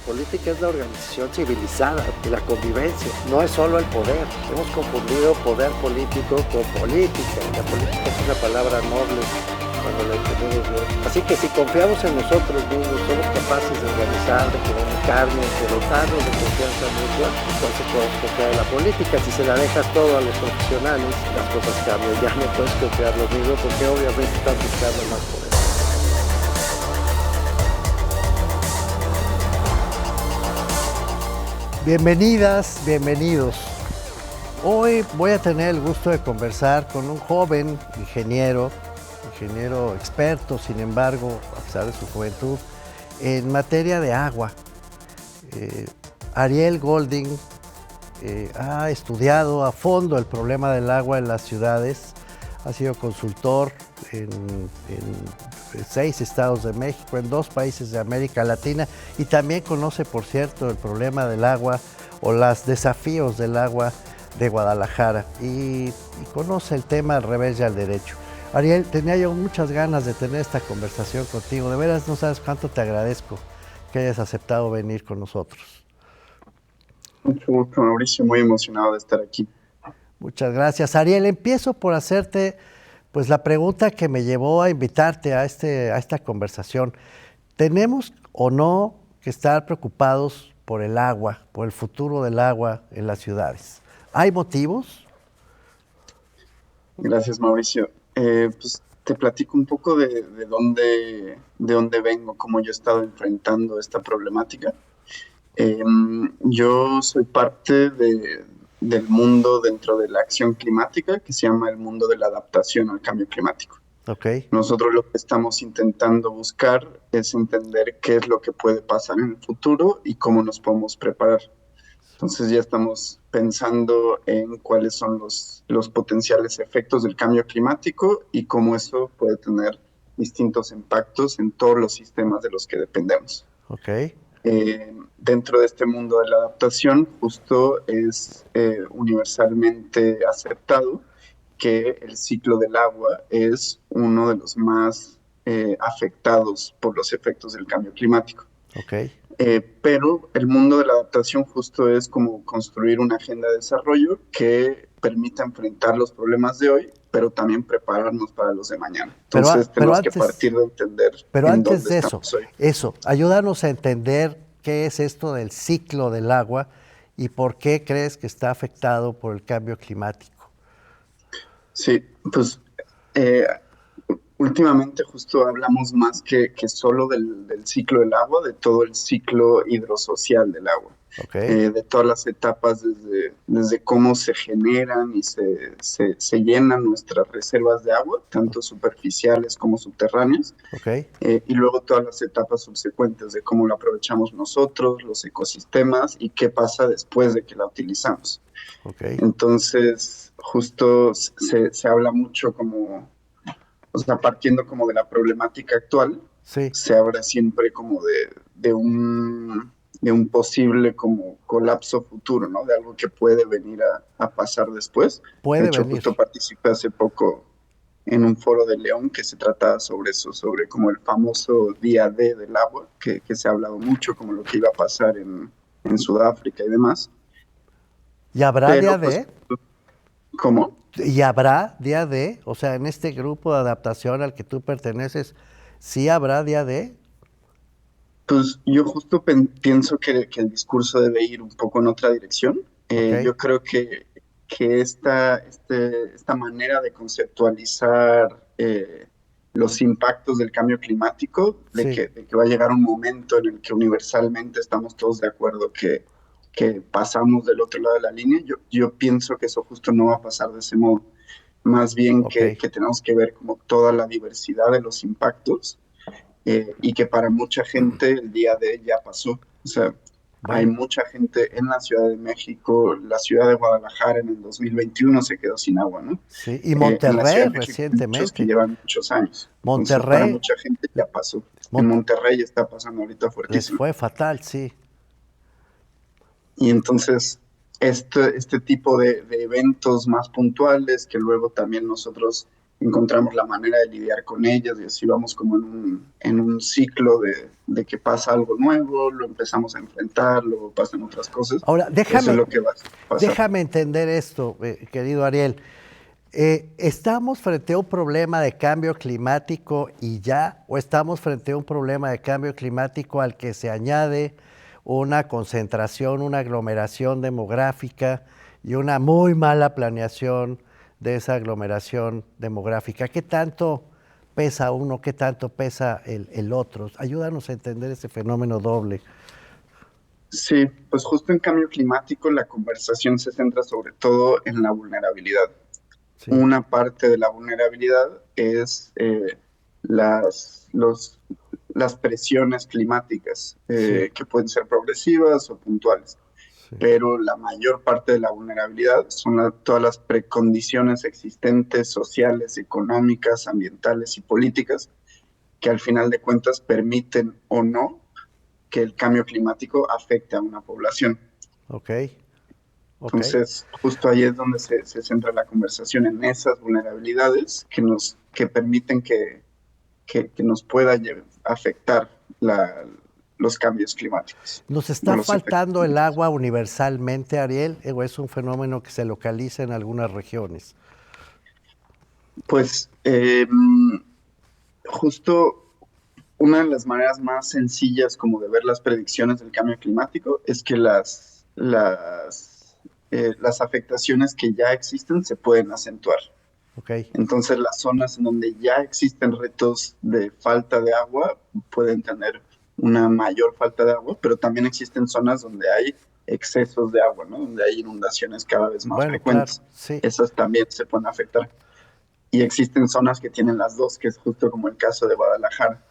política es la organización civilizada de la convivencia, no es solo el poder. Hemos confundido poder político con política. La política es una palabra noble cuando la entendemos bien. Así que si confiamos en nosotros mismos, somos capaces de organizar, de comunicarnos, de dotarnos de confianza mutua, entonces podemos confiar en la política. Si se la dejas todo a los profesionales, las cosas cambian. Ya no puedes confiar lo mismo porque obviamente están buscando más poder. Bienvenidas, bienvenidos. Hoy voy a tener el gusto de conversar con un joven ingeniero experto, sin embargo, a pesar de su juventud, en materia de agua. Ariel Golding ha estudiado a fondo el problema del agua en las ciudades, ha sido consultor en 6 estados de México, en 2 países de América Latina, y también conoce, por cierto, el problema del agua o los desafíos del agua de Guadalajara, y conoce el tema al revés y al derecho. Ariel, tenía yo muchas ganas de tener esta conversación contigo. De veras, no sabes cuánto te agradezco que hayas aceptado venir con nosotros. Mucho gusto, Mauricio, muy emocionado de estar aquí. Muchas gracias. Ariel, empiezo por hacerte pues la pregunta que me llevó a invitarte a esta conversación. ¿Tenemos o no que estar preocupados por el agua, por el futuro del agua en las ciudades? ¿Hay motivos? Gracias, Mauricio. Pues te platico un poco de dónde vengo, cómo yo he estado enfrentando esta problemática. Yo soy parte del mundo dentro de la acción climática que se llama el mundo de la adaptación al cambio climático. Okay. Nosotros lo que estamos intentando buscar es entender qué es lo que puede pasar en el futuro y cómo nos podemos preparar. Entonces ya estamos pensando en cuáles son los potenciales efectos del cambio climático y cómo eso puede tener distintos impactos en todos los sistemas de los que dependemos. Okay. Dentro de este mundo de la adaptación, justo es universalmente aceptado que el ciclo del agua es uno de los más afectados por los efectos del cambio climático. Okay. Pero el mundo de la adaptación justo es como construir una agenda de desarrollo que permita enfrentar los problemas de hoy, pero también prepararnos para los de mañana. Entonces tenemos que partir de entender en dónde estamos hoy. Eso, ayúdanos a entender qué es esto del ciclo del agua y por qué crees que está afectado por el cambio climático. Sí, pues últimamente justo hablamos más que solo del ciclo del agua, de todo el ciclo hidrosocial del agua. Okay. De todas las etapas desde cómo se generan y se llenan nuestras reservas de agua, tanto superficiales como subterráneas. Okay. Y luego todas las etapas subsecuentes de cómo la aprovechamos nosotros, los ecosistemas y qué pasa después de que la utilizamos. Okay. Entonces, justo se habla mucho como, o sea, partiendo como de la problemática actual, sí, se habla siempre como de un posible como colapso futuro, ¿no? De algo que puede venir a pasar después. Puede de hecho, venir. Justo participé hace poco en un foro de León que se trataba sobre eso, sobre como el famoso día D del agua, que se ha hablado mucho, como lo que iba a pasar en Sudáfrica y demás. ¿Y habrá día D? ¿Cómo? ¿Y habrá día D? O sea, en este grupo de adaptación al que tú perteneces, ¿sí habrá día D? Pues yo justo pienso que el discurso debe ir un poco en otra dirección. Okay. Yo creo que esta manera de conceptualizar los impactos del cambio climático, de que va a llegar un momento en el que universalmente estamos todos de acuerdo que pasamos del otro lado de la línea, yo pienso que eso justo no va a pasar de ese modo. Más bien que tenemos que ver como toda la diversidad de los impactos y que para mucha gente el día de ya pasó. O sea, hay mucha gente en la Ciudad de México, la ciudad de Guadalajara en el 2021 se quedó sin agua, ¿no? Sí, y Monterrey recientemente. Muchos que llevan muchos años. Monterrey. Entonces, para mucha gente ya pasó. En Monterrey está pasando ahorita fuertísimo. Les fue fatal, sí. Y entonces, este tipo de eventos más puntuales que luego también nosotros encontramos la manera de lidiar con ellas y así vamos como en un ciclo de que pasa algo nuevo, lo empezamos a enfrentar, luego pasan otras cosas. Ahora, Eso es lo que va a pasar. déjame entender esto, querido Ariel. ¿Estamos frente a un problema de cambio climático y ya? ¿O estamos frente a un problema de cambio climático al que se añade una concentración, una aglomeración demográfica y una muy mala planeación de esa aglomeración demográfica? ¿Qué tanto pesa uno, qué tanto pesa el otro? Ayúdanos a entender ese fenómeno doble. Sí, pues justo en cambio climático la conversación se centra sobre todo en la vulnerabilidad. Sí, Una parte de la vulnerabilidad es las, los, las presiones climáticas, sí, que pueden ser progresivas o puntuales, sí. pero la mayor parte de la vulnerabilidad son todas las precondiciones existentes, sociales, económicas, ambientales y políticas, que al final de cuentas permiten o no que el cambio climático afecte a una población. Ok, ok. Entonces, justo ahí es donde se centra la conversación, en esas vulnerabilidades que permiten que nos pueda afectar los cambios climáticos ¿Nos o está los efectos faltando el climáticos. agua universalmente, Ariel, o es un fenómeno que se localiza en algunas regiones? Pues justo una de las maneras más sencillas como de ver las predicciones del cambio climático es que las afectaciones que ya existen se pueden acentuar. Ok, Entonces, las zonas en donde ya existen retos de falta de agua pueden tener una mayor falta de agua, pero también existen zonas donde hay excesos de agua, ¿no? Donde hay inundaciones cada vez más bueno, claro, frecuentes. sí. Esas también se pueden afectar. Y existen zonas que tienen las dos, que es justo como el caso de Guadalajara,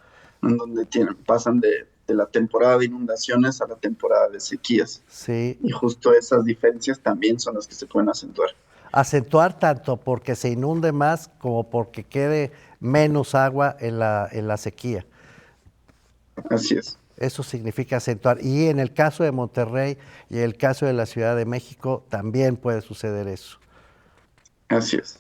en donde pasan de la temporada de inundaciones a la temporada de sequías. Sí, Y justo esas diferencias también son las que se pueden acentuar. acentuar tanto porque se inunde más como porque quede menos agua en la sequía. Así es. Eso significa acentuar. Y en el caso de Monterrey y en el caso de la Ciudad de México también puede suceder eso. Así es.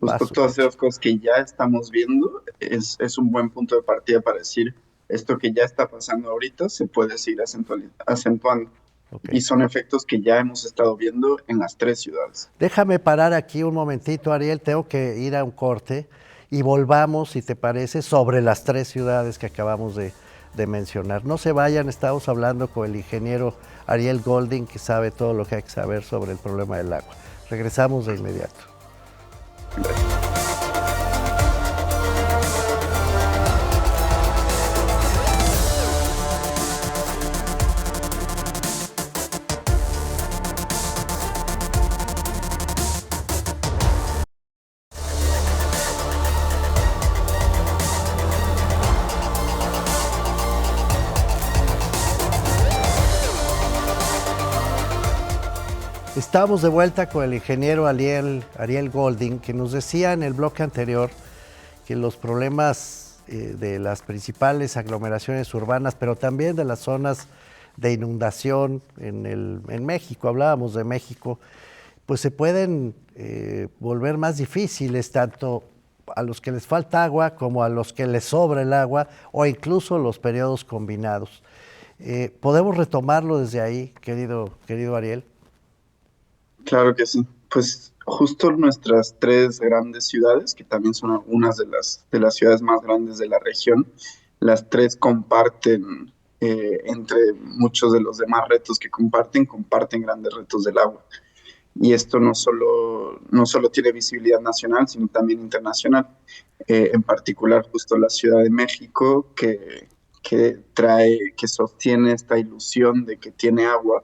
Va, Justo todas mecha. esas cosas que ya estamos viendo es un buen punto de partida para decir esto que ya está pasando ahorita se puede seguir acentuando. Ok. Y son efectos que ya hemos estado viendo en las tres ciudades. Déjame parar aquí un momentito, Ariel. Tengo que ir a un corte y volvamos, si te parece, sobre las tres ciudades que acabamos de mencionar. No se vayan, estamos hablando con el ingeniero Ariel Golding, que sabe todo lo que hay que saber sobre el problema del agua. Regresamos de inmediato. Estamos de vuelta con el ingeniero Ariel Golding, que nos decía en el bloque anterior que los problemas de las principales aglomeraciones urbanas, pero también de las zonas de inundación en México, hablábamos de México, pues se pueden volver más difíciles tanto a los que les falta agua como a los que les sobra el agua o incluso los periodos combinados. ¿Podemos retomarlo desde ahí, querido Ariel? Claro que sí. Pues justo nuestras tres grandes ciudades, que también son algunas de las ciudades más grandes de la región, las tres comparten, entre muchos de los demás retos que comparten grandes retos del agua. Y esto no solo tiene visibilidad nacional, sino también internacional. En particular, justo la Ciudad de México, que sostiene esta ilusión de que tiene agua,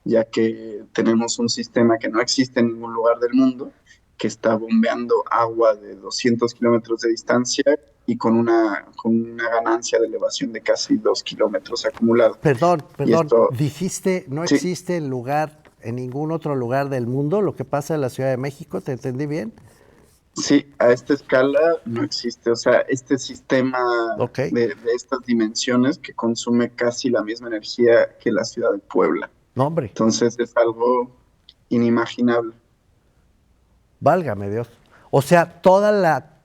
ya que tenemos un sistema que no existe en ningún lugar del mundo, que está bombeando agua de 200 kilómetros de distancia y con una ganancia de elevación de casi 2 kilómetros acumulado. Y Perdón, esto, dijiste no sí, existe en ningún otro lugar del mundo lo que pasa en la Ciudad de México, ¿te entendí bien? sí, a esta escala no existe. O sea, este sistema Ok, de estas dimensiones que consume casi la misma energía que la ciudad de Puebla. no hombre, Entonces es algo inimaginable. válgame Dios. O sea,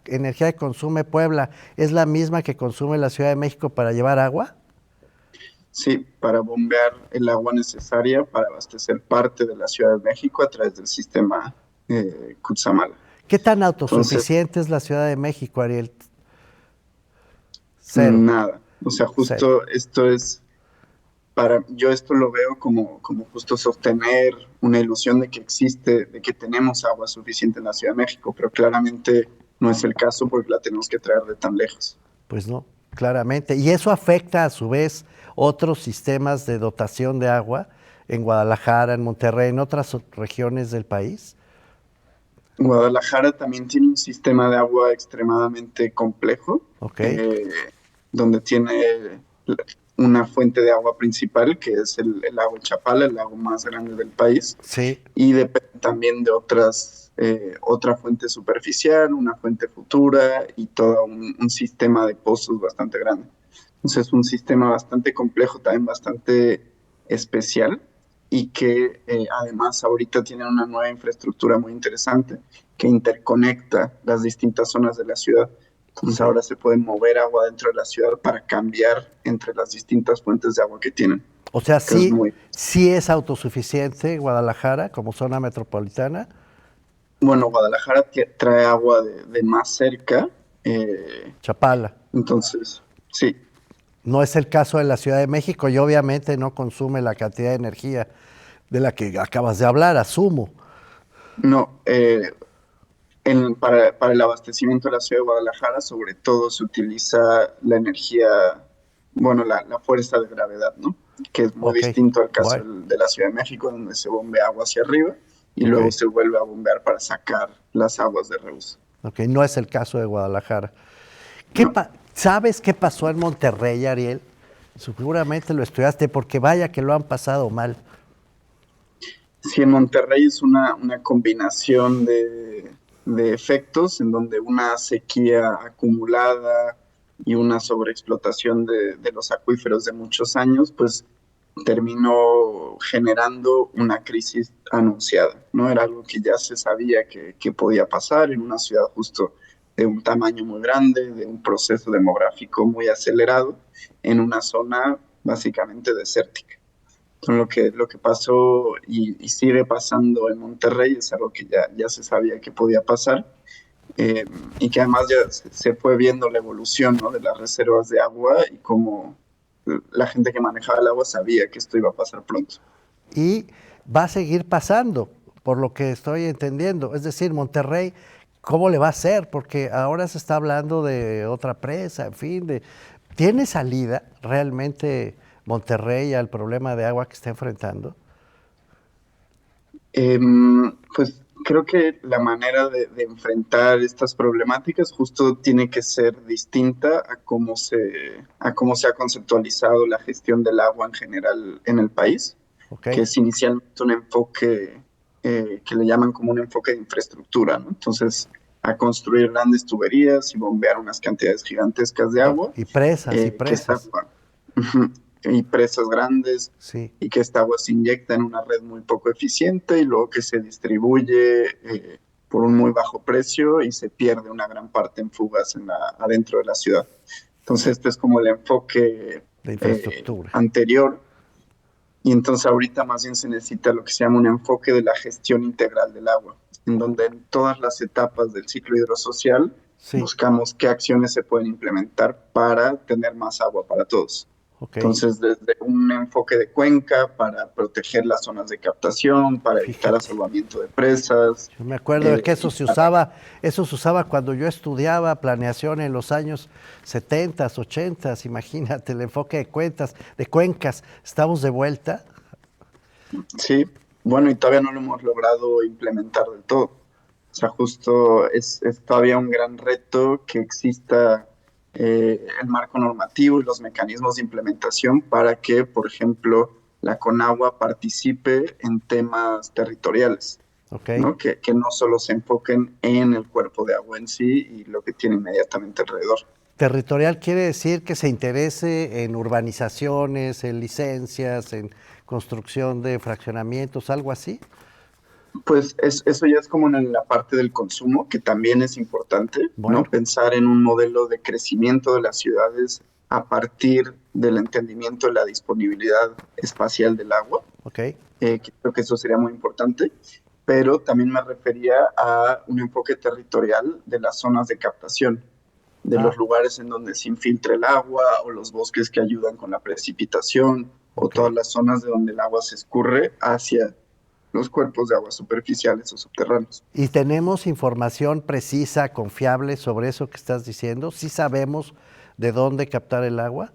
energía que consume Puebla es la misma que consume la Ciudad de México para llevar agua? Sí, para bombear el agua necesaria para abastecer parte de la Ciudad de México a través del sistema Cutzamala. ¿Qué tan Entonces, autosuficiente es la Ciudad de México, Ariel? Cero, nada. O sea, cero. justo esto es yo esto lo veo como justo sostener una ilusión de que existe, de que tenemos agua suficiente en la Ciudad de México, pero claramente no es el caso porque la tenemos que traer de tan lejos. Pues no, claramente. Y eso afecta a su vez otros sistemas de dotación de agua en Guadalajara, en Monterrey, en otras regiones del país. Guadalajara también tiene un sistema de agua extremadamente complejo, Ok, eh, donde tiene una fuente de agua principal, que es el lago Chapala, el lago más grande del país, sí, y depende también de otra fuente superficial, una fuente futura y todo un sistema de pozos bastante grande. Entonces es un sistema bastante complejo, también bastante especial y que además ahorita tienen una nueva infraestructura muy interesante que interconecta las distintas zonas de la ciudad. Entonces ok. ahora se puede mover agua dentro de la ciudad para cambiar entre las distintas fuentes de agua que tienen, O sea, que es sí, muy... sí es autosuficiente Guadalajara como zona metropolitana. Bueno, Guadalajara trae agua de más cerca, Chapala. entonces sí, No es el caso de la Ciudad de México y obviamente no consume la cantidad de energía de la que acabas de hablar, asumo. no, para el abastecimiento de la ciudad de Guadalajara, sobre todo se utiliza la energía, bueno, la fuerza de gravedad, ¿no? Que es muy Ok, distinto al caso bueno, de la Ciudad de México, donde se bombea agua hacia arriba y ok, luego se vuelve a bombear para sacar las aguas de reuso. ok, no es el caso de Guadalajara. No. ¿Sabes qué pasó en Monterrey, Ariel? Seguramente lo estudiaste porque vaya que lo han pasado mal. Sí, en Monterrey es una combinación de efectos en donde una sequía acumulada y una sobreexplotación de los acuíferos de muchos años, pues terminó generando una crisis anunciada, ¿no? Era algo que ya se sabía que podía pasar en una ciudad justo de un tamaño muy grande, de un proceso demográfico muy acelerado, en una zona básicamente desértica. Entonces, lo que pasó y sigue pasando en Monterrey es algo que ya se sabía que podía pasar, eh, y que además ya se fue viendo la evolución, ¿no? De las reservas de agua y cómo la gente que manejaba el agua sabía que esto iba a pasar pronto. Y va a seguir pasando, por lo que estoy entendiendo. Es decir, Monterrey, ¿cómo le va a hacer? Porque ahora se está hablando de otra presa, en fin, ¿tiene salida realmente Monterrey al problema de agua que está enfrentando? Pues creo que la manera de enfrentar estas problemáticas justo tiene que ser distinta a cómo se ha conceptualizado la gestión del agua en general en el país, ¿Ok? que es inicialmente un enfoque que le llaman como un enfoque de infraestructura, ¿no? Entonces, a construir grandes tuberías y bombear unas cantidades gigantescas de No, agua, y presas, que está, presas. y presas grandes, Sí. y que esta agua se inyecta en una red muy poco eficiente y luego que se distribuye por un muy bajo precio y se pierde una gran parte en fugas adentro de la ciudad. Entonces, este es como el enfoque De infraestructura. anterior, y entonces ahorita más bien se necesita lo que se llama un enfoque de la gestión integral del agua, en donde en todas las etapas del ciclo hidrosocial Sí, buscamos qué acciones se pueden implementar para tener más agua para todos. ok. Entonces, desde un enfoque de cuenca para proteger las zonas de captación, para evitar Fíjate. asolvamiento de presas, Yo me acuerdo de que para... eso se usaba cuando yo estudiaba planeación en los años 70, 80, imagínate, el enfoque de cuencas. Estamos de vuelta. Sí, bueno, y todavía no lo hemos logrado implementar del todo. O sea, justo es todavía un gran reto que exista el marco normativo y los mecanismos de implementación para que, por ejemplo, la Conagua participe en temas territoriales, Ok. ¿no? Que no solo se enfoquen en el cuerpo de agua en sí y lo que tiene inmediatamente alrededor. Territorial quiere decir que se interese en urbanizaciones, en licencias, en construcción de fraccionamientos, algo así. Pues eso ya es como en la parte del consumo, que también es importante, ¿no? Bueno, Pensar en un modelo de crecimiento de las ciudades a partir del entendimiento de la disponibilidad espacial del agua, ok, que creo que eso sería muy importante, pero también me refería a un enfoque territorial de las zonas de captación, de los ah, lugares en donde se infiltra el agua o los bosques que ayudan con la precipitación o ok. todas las zonas de donde el agua se escurre hacia los cuerpos de agua superficiales o subterráneos. ¿Y tenemos información precisa, confiable sobre eso que estás diciendo? ¿Sí sabemos de dónde captar el agua?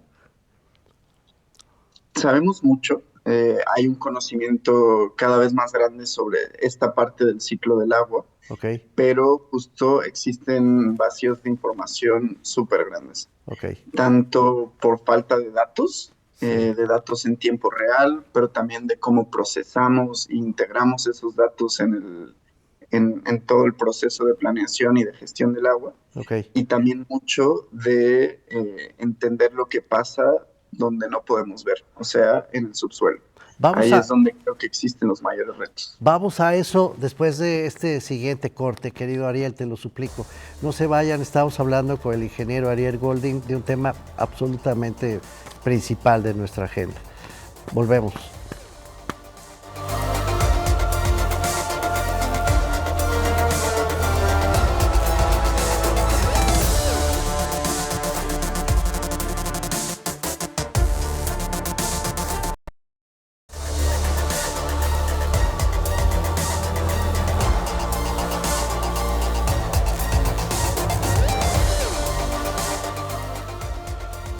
Sabemos mucho, hay un conocimiento cada vez más grande sobre esta parte del ciclo del agua, Ok, pero justo existen vacíos de información súper grandes, ok, tanto por falta sí, de datos en tiempo real, pero también de cómo procesamos e integramos esos datos en todo el proceso de planeación y de gestión del agua, ok. y también mucho de entender lo que pasa donde no podemos ver, o sea, en el subsuelo. Vamos Ahí es a, donde creo que existen los mayores retos. Vamos a eso después de este siguiente corte, querido Ariel, te lo suplico. No se vayan, estamos hablando con el ingeniero Ariel Golding de un tema absolutamente principal de nuestra agenda. Volvemos.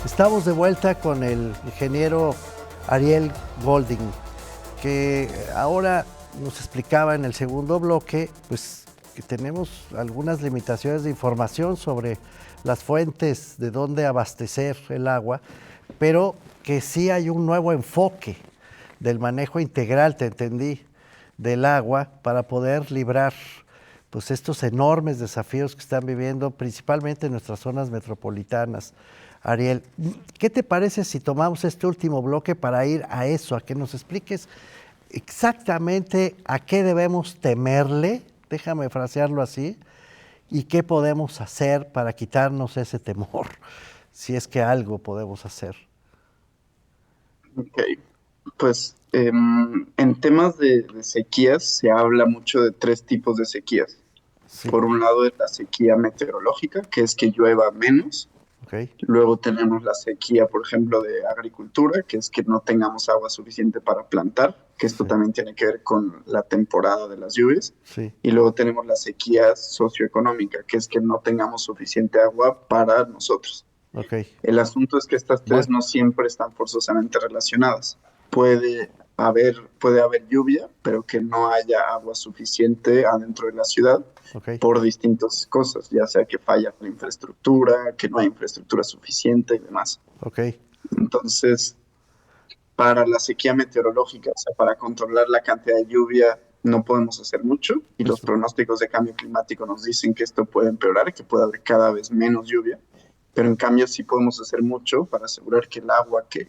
Estamos de vuelta con el ingeniero Ariel Golding, que ahora nos explicaba en el segundo bloque, pues que tenemos algunas limitaciones de información sobre las fuentes de dónde abastecer el agua, pero que sí hay un nuevo enfoque del manejo integral, te entendí, del agua para poder librar pues estos enormes desafíos que están viviendo principalmente en nuestras zonas metropolitanas. Ariel, ¿qué te parece si tomamos este último bloque para ir a eso, a que nos expliques exactamente a qué debemos temerle, déjame frasearlo así, y qué podemos hacer para quitarnos ese temor, si es que algo podemos hacer? Ok, pues en temas de sequías se habla mucho de tres tipos de sequías. Sí, Por un lado es la sequía meteorológica, que es que llueva menos. ok, Luego tenemos la sequía, por ejemplo, de agricultura, que es que no tengamos agua suficiente para plantar, que esto sí, también tiene que ver con la temporada de las lluvias. sí, Y luego tenemos la sequía socioeconómica, que es que no tengamos suficiente agua para nosotros. ok. El asunto es que estas tres Bueno, no siempre están forzosamente relacionadas. Puede haber lluvia, pero que no haya agua suficiente adentro de la ciudad ok, por distintas cosas, ya sea que falla la infraestructura, que no hay infraestructura suficiente y demás. ok. Entonces, para la sequía meteorológica, o sea, para controlar la cantidad de lluvia, no podemos hacer mucho y los Eso, pronósticos de cambio climático nos dicen que esto puede empeorar, que puede haber cada vez menos lluvia, pero en cambio sí podemos hacer mucho para asegurar que el agua que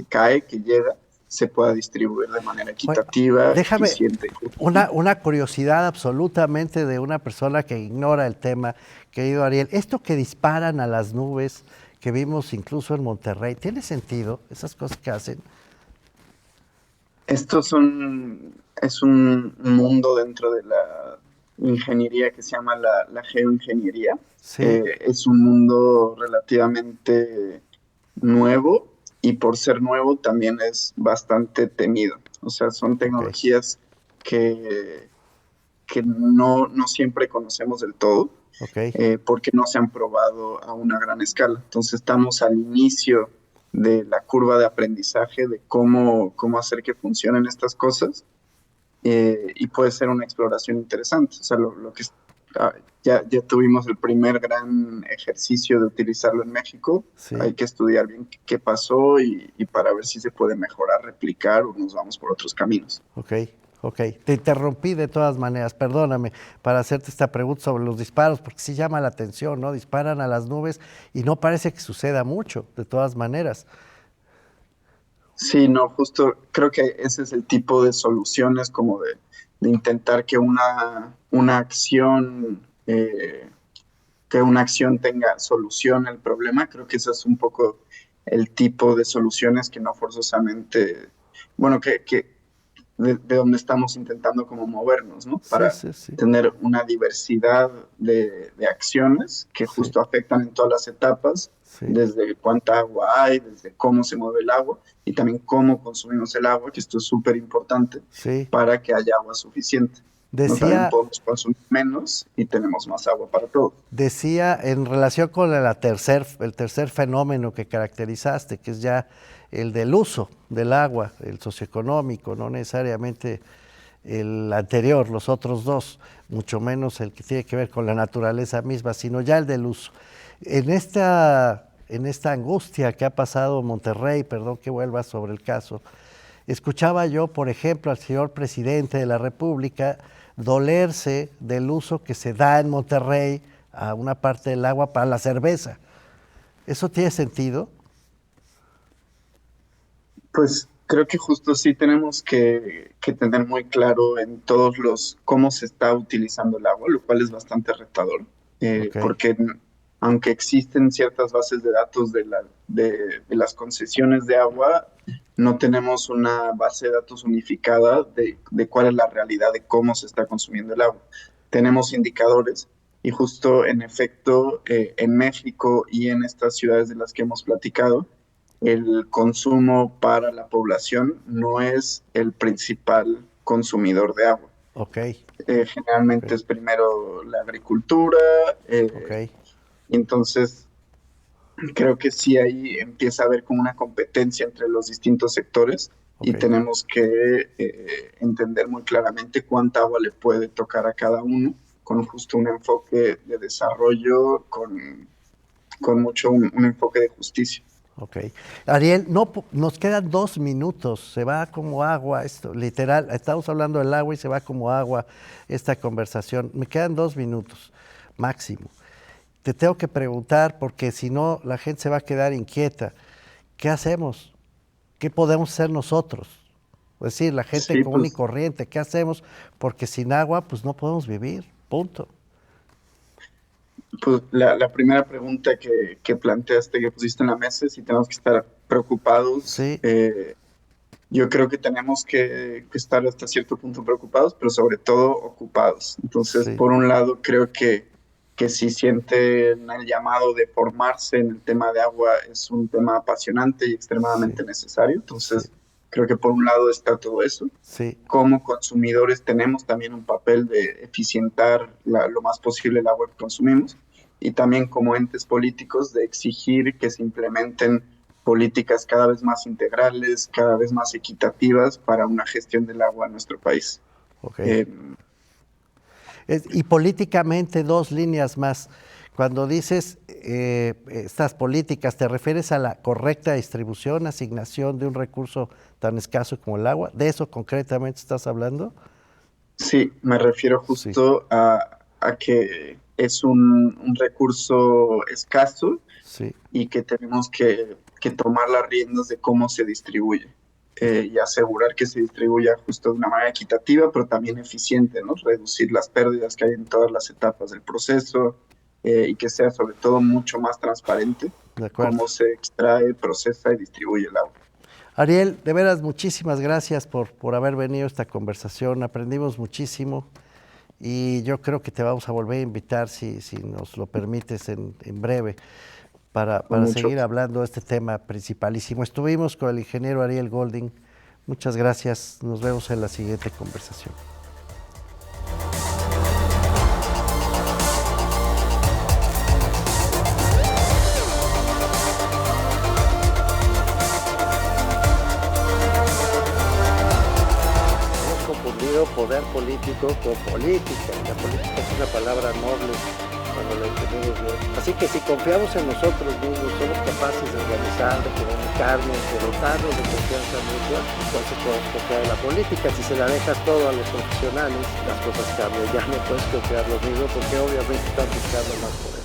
cae, que llega, se pueda distribuir de manera bueno, equitativa, déjame eficiente y justa. una curiosidad absolutamente de una persona que ignora el tema, querido Ariel. Esto que disparan a las nubes, que vimos incluso en Monterrey, ¿tiene sentido esas cosas que hacen? Es un mundo dentro de la ingeniería que se llama la geoingeniería. Sí, Es un mundo relativamente nuevo y por ser nuevo también es bastante temido. O sea, son ok, tecnologías que, que no siempre conocemos del todo ok. porque no se han probado a una gran escala. Entonces estamos al inicio de la curva de aprendizaje de cómo hacer que funcionen estas cosas y puede ser una exploración interesante. O sea, lo que ah, ya tuvimos el primer gran ejercicio de utilizarlo en México. Sí, Hay que estudiar bien qué pasó y para ver si se puede mejorar, replicar o nos vamos por otros caminos. ok, ok. Te interrumpí de todas maneras, perdóname, para hacerte esta pregunta sobre los disparos, porque sí llama la atención, ¿no? Disparan a las nubes y no parece que suceda mucho, de todas maneras. Sí, no, justo creo que ese es el tipo de soluciones como de intentar que una acción, tenga solución al problema. Creo que ese es un poco el tipo de soluciones que no forzosamente, bueno, de donde estamos intentando como movernos, ¿no? Sí, Para sí, sí, tener una diversidad de acciones que sí, justo afectan en todas las etapas, sí, desde cuánta agua hay, desde cómo se mueve el agua y también cómo consumimos el agua, que esto es súper importante sí. para que haya agua suficiente. ¿No? También Decía, podemos consumir menos y tenemos más agua para todos. decía en relación con el tercer fenómeno que caracterizaste, que es ya el del uso del agua, el socioeconómico, no necesariamente el anterior, los otros dos, mucho menos el que tiene que ver con la naturaleza misma, sino ya el del uso. En esta angustia que ha pasado Monterrey, perdón que vuelva sobre el caso, escuchaba yo, por ejemplo, al señor presidente de la República dolerse del uso que se da en Monterrey a una parte del agua para la cerveza. ¿Eso tiene sentido? Pues creo que justo sí tenemos que tener muy claro en todos cómo se está utilizando el agua, lo cual es bastante retador, Ok, porque aunque existen ciertas bases de datos de las concesiones de agua, no tenemos una base de datos unificada de cuál es la realidad de cómo se está consumiendo el agua. Tenemos indicadores y justo en efecto en México y en estas ciudades de las que hemos platicado, el consumo para la población no es el principal consumidor de agua. ok, Generalmente ok, es primero la agricultura, ok, y entonces creo que sí ahí empieza a haber como una competencia entre los distintos sectores y ok. tenemos que entender muy claramente cuánta agua le puede tocar a cada uno con justo un enfoque de desarrollo, con mucho un enfoque de justicia. Ok. Ariel, no, nos quedan 2 minutos, se va como agua esto, literal, estamos hablando del agua y se va como agua esta conversación. Me quedan 2 minutos, máximo. Te tengo que preguntar, porque si no, la gente se va a quedar inquieta. ¿Qué hacemos? ¿Qué podemos hacer nosotros? Es decir, la gente Sí, común y pues corriente, ¿qué hacemos? Porque sin agua, pues no podemos vivir, punto. Pues la primera pregunta que planteaste, que pusiste en la mesa, es si tenemos que estar preocupados. Sí, Yo creo que tenemos que estar hasta cierto punto preocupados, pero sobre todo ocupados. Entonces, sí, por un lado, creo que si sienten el llamado de formarse en el tema de agua, es un tema apasionante y sí, extremadamente necesario. sí, Entonces, creo que por un lado está todo eso. sí, Como consumidores tenemos también un papel de eficientar lo más posible el agua que consumimos y también como entes políticos de exigir que se implementen políticas cada vez más integrales, cada vez más equitativas para una gestión del agua en nuestro país. ok. Eh, Y políticamente, 2 líneas más. Cuando dices estas políticas, ¿te refieres a la correcta distribución, asignación de un recurso tan escaso como el agua? ¿De eso concretamente estás hablando? sí, me refiero Sí, justo a que es un recurso escaso sí. y que tenemos que tomar las riendas de cómo se distribuye y asegurar que se distribuya justo de una manera equitativa, pero también eficiente, ¿no? Reducir las pérdidas que hay en todas las etapas del proceso y que sea sobre todo mucho más transparente De acuerdo. cómo se extrae, procesa y distribuye el agua. Ariel, de veras, muchísimas gracias por haber venido a esta conversación. Aprendimos muchísimo y yo creo que te vamos a volver a invitar, si nos lo permites, en breve, Con para mucho seguir hablando de este tema principalísimo. Estuvimos con el ingeniero Ariel Golding. Muchas gracias. Nos vemos en la siguiente conversación. Hemos confundido poder político con política. La política es una palabra noble cuando la entendemos bien. Así que si confiamos en nosotros mismos, somos capaces de organizar, de comunicarnos, de dotarnos de confianza mutua, entonces podemos confiar en la política. Si se la dejas todo a los profesionales, las cosas cambian. Ya no puedes confiar lo mismo porque obviamente están buscando más poder.